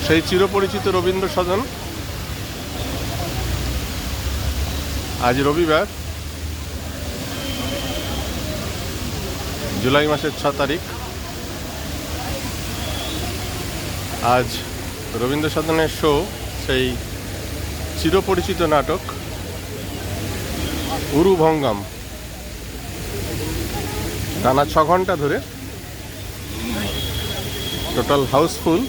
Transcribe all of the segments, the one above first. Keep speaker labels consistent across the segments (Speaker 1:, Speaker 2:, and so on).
Speaker 1: সেই চিরপরিচিত রবীন্দ্র সদন। আজ রবিবার, জুলাই মাসের 6 তারিখ। আজ রবীন্দ্র সদনের শো, সেই চিরপরিচিত নাটক উরুভঙ্গম। টানা 6 ঘন্টা ধরে টোটাল হাউসফুল।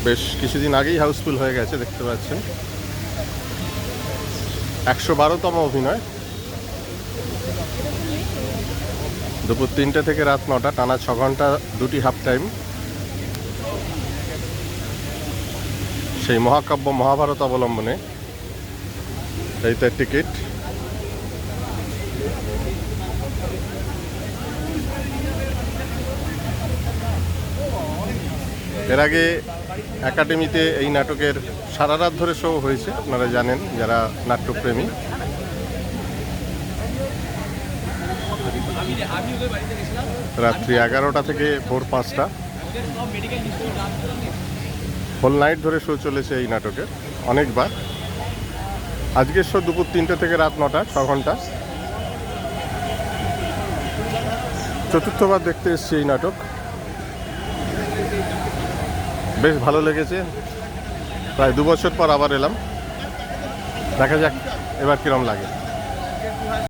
Speaker 1: বেশ কিছুদিন আগেই হাউসফুল হয়ে গেছে, দেখতে পাচ্ছেন। 112তম অভিনয়। দুপুর 3টে থেকে রাত 9টা, টানা 6 ঘন্টা, 2টি হাফ টাইম। সেই মহাকাব্য মহাভারত অবলম্বনে এই তার টিকিট। এর আগে একাডেমিতে এই নাটকের সারা রাত ধরে শো হয়েছে, আপনারা জানেন যারা নাট্যপ্রেমী। রাত্রি 11টা থেকে ভোর 5টা, হোল নাইট ধরে শো চলেছে এই নাটকের অনেকবার। আজকের শো দুপুর 3টে থেকে রাত 9টা, 6 ঘন্টা। চতুর্থবার দেখতে এসেছি এই নাটক, বেশ ভালো লেগেছে। প্রায় 2 বছর পর আবার এলাম, দেখা যাক এবার কিরম লাগে।